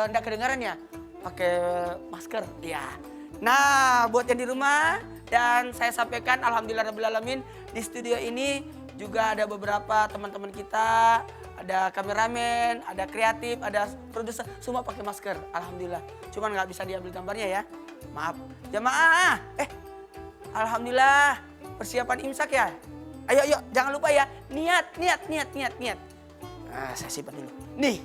enggak kedengaran ya? Pakai masker. Ya. Nah, buat yang di rumah dan saya sampaikan alhamdulillahirabbil di studio ini juga ada beberapa teman-teman kita, ada kameramen, ada kreatif, ada produser, semua pakai masker. Alhamdulillah. Cuman nggak bisa diambil gambarnya ya. Maaf. Jamaah. Alhamdulillah. Persiapan imsak ya. Ayo, jangan lupa ya. Niat. Nah, saya simpan dulu. Nih,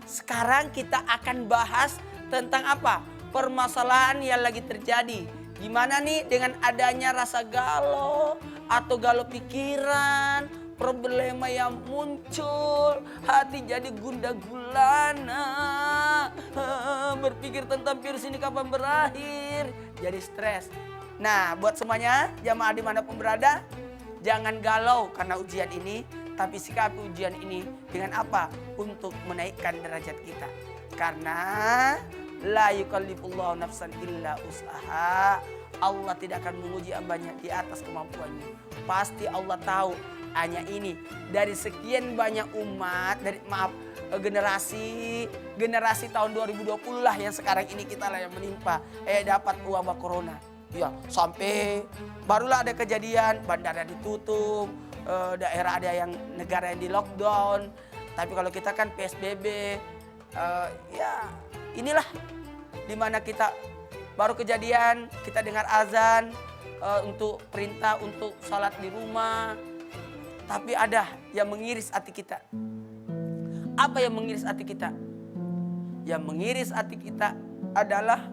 sekarang kita akan bahas tentang apa? Permasalahan yang lagi terjadi. Gimana nih dengan adanya rasa galau atau galau pikiran, problema yang muncul, hati jadi gundah gulana, berpikir tentang virus ini kapan berakhir, jadi stres. Nah, buat semuanya, jamaah dimanapun berada, jangan galau karena ujian ini, tapi sikapi ujian ini dengan apa? Untuk menaikkan derajat kita. Karena la yukallifullahu nafsan illa usaha. Allah tidak akan menguji hambanya di atas kemampuannya. Pasti Allah tahu hanya ini dari sekian banyak umat, generasi tahun 2020 lah yang sekarang ini kita lah yang menimpa dapat wabah corona. Ya, sampai barulah ada kejadian bandara ditutup, daerah ada yang negara yang di lockdown. Tapi kalau kita kan PSBB, ya inilah dimana kita baru kejadian, kita dengar azan untuk perintah untuk salat di rumah. Tapi ada yang mengiris hati kita. Apa yang mengiris hati kita? Yang mengiris hati kita adalah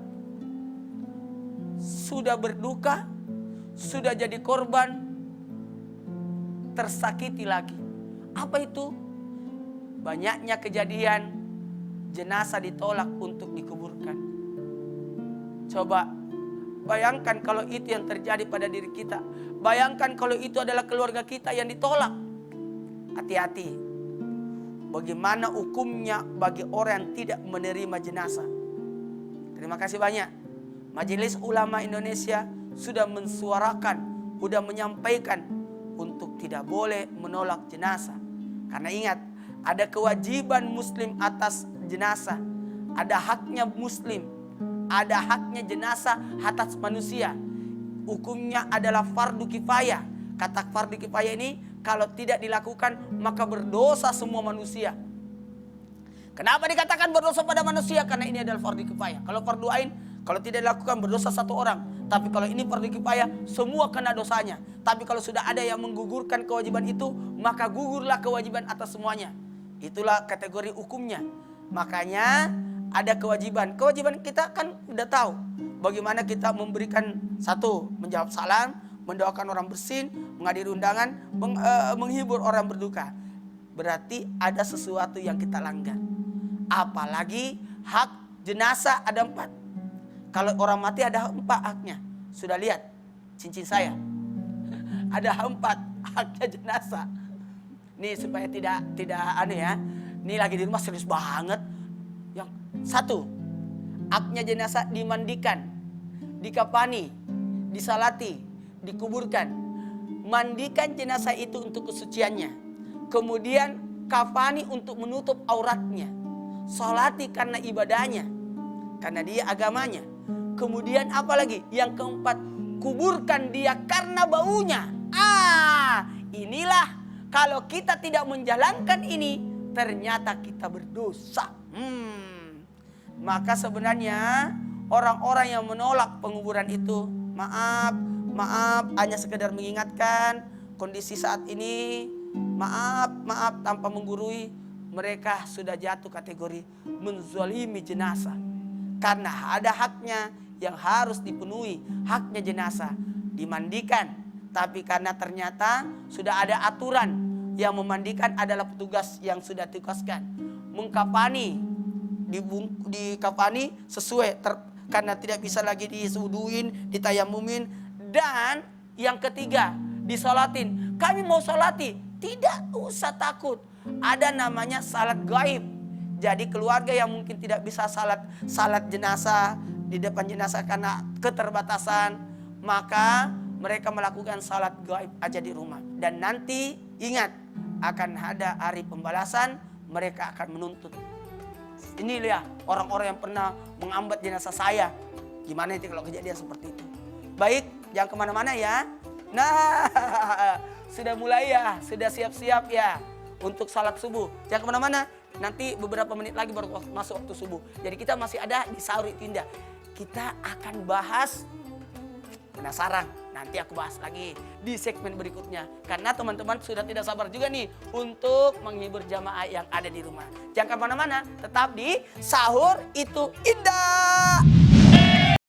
sudah berduka, sudah jadi korban, tersakiti lagi. Apa itu? Banyaknya kejadian jenazah ditolak untuk dikuburkan. Coba bayangkan kalau itu yang terjadi pada diri kita. Bayangkan kalau itu adalah keluarga kita yang ditolak. Hati-hati. Bagaimana hukumnya bagi orang yang tidak menerima jenazah? Terima kasih banyak. Majelis Ulama Indonesia sudah mensuarakan, sudah menyampaikan untuk tidak boleh menolak jenazah. Karena ingat, ada kewajiban muslim atas jenazah. Ada haknya muslim. Ada haknya jenazah atas manusia. Hukumnya adalah fardu kifayah. Kata fardu kifayah ini kalau tidak dilakukan maka berdosa semua manusia. Kenapa dikatakan berdosa pada manusia? Karena ini adalah fardu kifayah. Kalau fardu ain, kalau tidak dilakukan berdosa satu orang. Tapi kalau ini fardu kifayah, semua kena dosanya. Tapi kalau sudah ada yang menggugurkan kewajiban itu, maka gugurlah kewajiban atas semuanya. Itulah kategori hukumnya. Makanya ada kewajiban. Kewajiban kita kan udah tahu. Bagaimana kita memberikan satu, menjawab salam, mendoakan orang bersin, menghadiri undangan, menghibur orang berduka. Berarti ada sesuatu yang kita langgar. Apalagi hak jenazah ada 4. Kalau orang mati ada 4 haknya. Sudah lihat cincin saya. Ada 4 haknya jenazah. Nih supaya tidak aneh ya. Ini lagi di rumah serius banget. Yang 1, haknya jenazah dimandikan, dikafani, disalati, dikuburkan. Mandikan jenazah itu untuk kesuciannya. Kemudian kafani untuk menutup auratnya. Salati karena ibadahnya, karena dia agamanya. Kemudian apa lagi? Yang keempat, kuburkan dia karena baunya. Inilah kalau kita tidak menjalankan ini, ternyata kita berdosa. Maka sebenarnya orang-orang yang menolak penguburan itu, maaf, hanya sekedar mengingatkan kondisi saat ini. Maaf tanpa menggurui, mereka sudah jatuh kategori menzalimi jenazah. Karena ada haknya yang harus dipenuhi, haknya jenazah dimandikan. Tapi karena ternyata sudah ada aturan yang memandikan adalah petugas yang sudah ditugaskan. Mengkafani, dikafani sesuai karena tidak bisa lagi disuduin, ditayamumin. Dan yang ketiga, disolatin. Kami mau solati, tidak usah takut. Ada namanya salat gaib. Jadi keluarga yang mungkin tidak bisa salat jenazah di depan jenazah karena keterbatasan, maka mereka melakukan salat gaib aja di rumah. Dan nanti ingat, akan ada hari pembalasan, mereka akan menuntut Ini ya orang-orang yang pernah mengambat jenazah saya. Gimana itu kalau kejadian seperti itu? Baik, jangan kemana-mana ya. Nah, sudah mulai ya, sudah siap-siap ya untuk salat subuh. Jangan kemana-mana, nanti beberapa menit lagi baru masuk waktu subuh. Jadi kita masih ada di Sahur Itu Indah. Kita akan bahas, penasaran? Nanti aku bahas lagi di segmen berikutnya. Karena teman-teman sudah tidak sabar juga nih untuk menghibur jamaah yang ada di rumah. Jangan kemana-mana, tetap di Sahur Itu Indah.